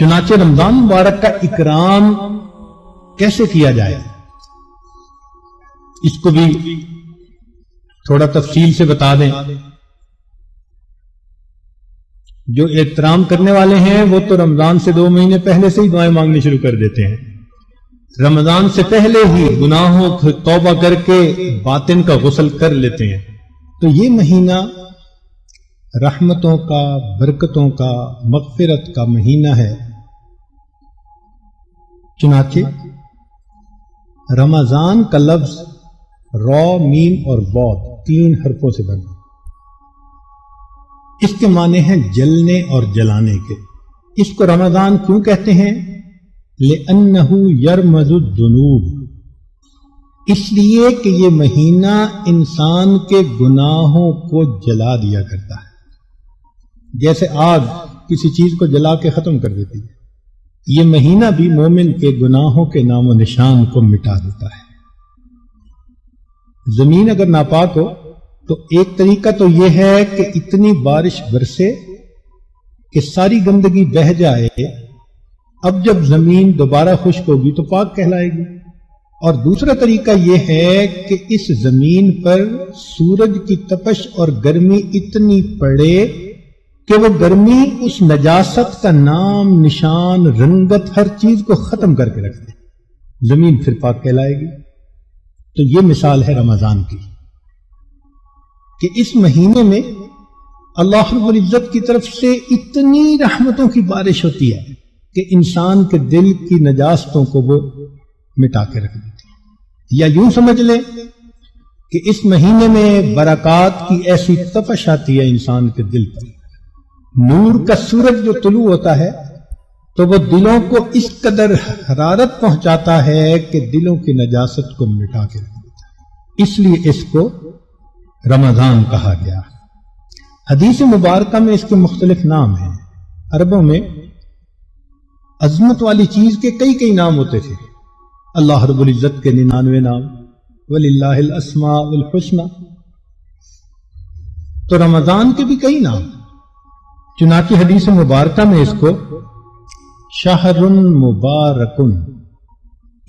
چنانچہ رمضان مبارک کا اکرام کیسے کیا جائے اس کو بھی تھوڑا تفصیل سے بتا دیں. جو احترام کرنے والے ہیں وہ تو رمضان سے 2 مہینے پہلے سے ہی دعائیں مانگنی شروع کر دیتے ہیں. رمضان سے پہلے ہی گناہوں کو توبہ کر کے باطن کا غسل کر لیتے ہیں. تو یہ مہینہ رحمتوں کا، برکتوں کا، مغفرت کا مہینہ ہے. چنانچہ رمضان کا لفظ را، میم اور بود 3 حرفوں سے بنا. اس کے معنی ہیں جلنے اور جلانے کے. اس کو رمضان کیوں کہتے ہیں؟ لِأَنَّهُ يَرْمَزُ الذُّنُوبَ، اس لیے کہ یہ مہینہ انسان کے گناہوں کو جلا دیا کرتا ہے. جیسے آگ کسی چیز کو جلا کے ختم کر دیتی ہے، یہ مہینہ بھی مومن کے گناہوں کے نام و نشان کو مٹا دیتا ہے. زمین اگر ناپاک ہو تو ایک طریقہ تو یہ ہے کہ اتنی بارش برسے کہ ساری گندگی بہہ جائے. اب جب زمین دوبارہ خشک ہوگی تو پاک کہلائے گی. اور دوسرا طریقہ یہ ہے کہ اس زمین پر سورج کی تپش اور گرمی اتنی پڑے کہ وہ گرمی اس نجاست کا نام، نشان، رنگت، ہر چیز کو ختم کر کے رکھ دے، زمین پھر پاک کہلائے گی. تو یہ مثال ہے رمضان کی کہ اس مہینے میں اللہ رب العزت کی طرف سے اتنی رحمتوں کی بارش ہوتی ہے کہ انسان کے دل کی نجاستوں کو وہ مٹا کے رکھ دیتی ہے. یا یوں سمجھ لیں کہ اس مہینے میں برکات کی ایسی تپش آتی ہے انسان کے دل پر. نور کا سورج جو طلوع ہوتا ہے تو وہ دلوں کو اس قدر حرارت پہنچاتا ہے کہ دلوں کی نجاست کو مٹا کے رکھ دیتا ہے. اس لیے اس کو رمضان کہا گیا. حدیث مبارکہ میں اس کے مختلف نام ہیں. عربوں میں عظمت والی چیز کے کئی نام ہوتے تھے. اللہ رب العزت کے 99 نام، وَلِلَّهِ الْأَسْمَاءُ الْحُسْنَى. تو رمضان کے بھی کئی نام. چنانچہ حدیث مبارکہ میں اس کو شہر مبارکن،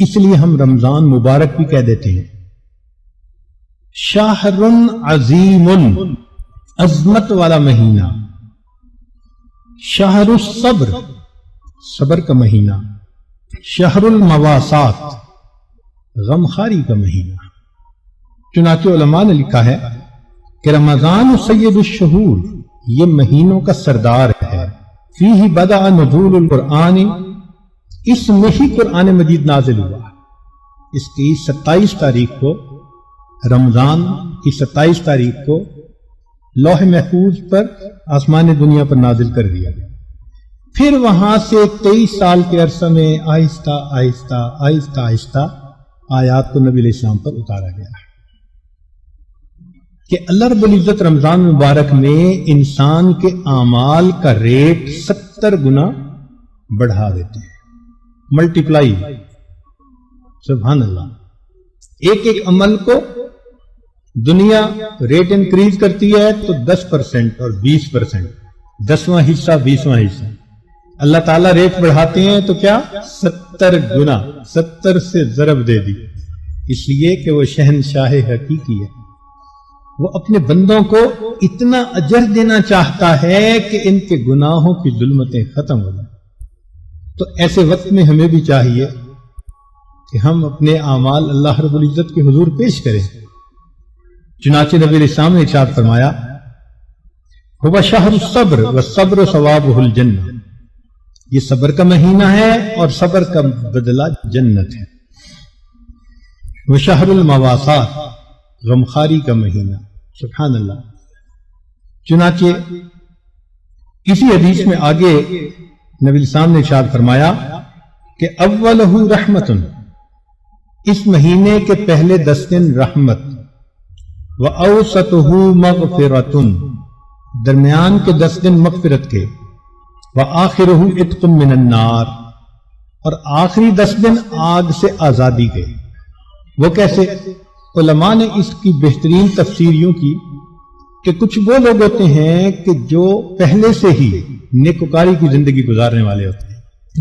اس لیے ہم رمضان مبارک بھی کہہ دیتے ہیں. شہر عظیم، عظمت والا مہینہ. شہر الصبر، صبر کا مہینہ. شہر المواسات، غمخاری کا مہینہ. چنانچہ علماء نے لکھا ہے کہ رمضان سید الشہور، یہ مہینوں کا سردار ہے. فیہ بدأ نزول القرآن، اس میں ہی قرآن مجید نازل ہوا. اس کی 27 تاریخ کو، رمضان کی 27 تاریخ کو لوح محفوظ پر آسمان دنیا پر نازل کر دیا گیا. پھر وہاں سے 23 سال کے عرصہ میں آہستہ آہستہ آہستہ آہستہ آیات کو نبی علیہ السلام پر اتارا گیا کہ اللہ رب العزت رمضان مبارک میں انسان کے اعمال کا ریٹ 70 گنا بڑھا دیتے ہیں. ملٹیپلائی، سبحان اللہ. ایک عمل کو دنیا ریٹ انکریز کرتی ہے تو 10% اور 20%، 10واں حصہ 20واں حصہ. اللہ تعالیٰ ریٹ بڑھاتے ہیں تو کیا 70 گنا، 70 سے ضرب دے دی. اس لیے کہ وہ شہنشاہ حقیقی ہے. وہ اپنے بندوں کو اتنا اجر دینا چاہتا ہے کہ ان کے گناہوں کی ظلمتیں ختم ہو جائیں. تو ایسے وقت میں ہمیں بھی چاہیے کہ ہم اپنے اعمال اللہ رب العزت کے حضور پیش کریں. چنانچہ نبی علیہ السلام نے ارشاد فرمایا هو شہر الصبر والصبر ثوابہ الجنہ، یہ صبر کا مہینہ ہے اور صبر کا بدلہ جنت ہے. وہ شہر المواسات، غمخاری کا مہینہ. سبحان اللہ. چنانچہ اسی حدیث میں آگے نبی السلام نے ارشاد فرمایا کہ اولہ رحمت، اس مہینے کے پہلے 10 دن رحمت، وَأَوْسَطُهُ مَغْفِرَةٌ، درمیان کے 10 دن مغفرت کے، وَآخِرُهُ عِتْقٌ مِّنَ النَّارِ، اور آخری 10 دن آگ سے آزادی کے. وہ کیسے؟ علماء نے اس کی بہترین تفسیر یوں کی کہ کچھ وہ لوگ ہوتے ہیں کہ جو پہلے سے ہی نیکوکاری کی زندگی گزارنے والے ہوتے ہیں،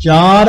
4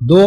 2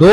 2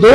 2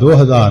2000।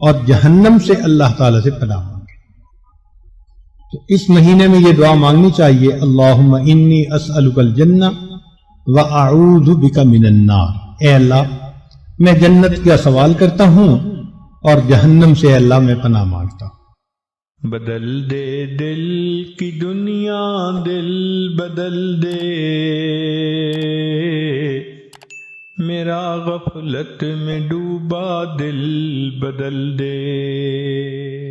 اور جہنم سے اللہ تعالی سے پناہ مانگے۔ تو اس مہینے میں یہ دعا مانگنی چاہیے، اللہم انی اسألک الجنہ وَأَعُوذُ بِكَ مِنَ النَّارِ، اے اللہ میں جنت کا سوال کرتا ہوں اور جہنم سے اللہ میں پناہ مانگتا ہوں۔ بدل دے دل کی دنیا، دل بدل دے، میرا غفلت میں ڈوبا دل بدل دے۔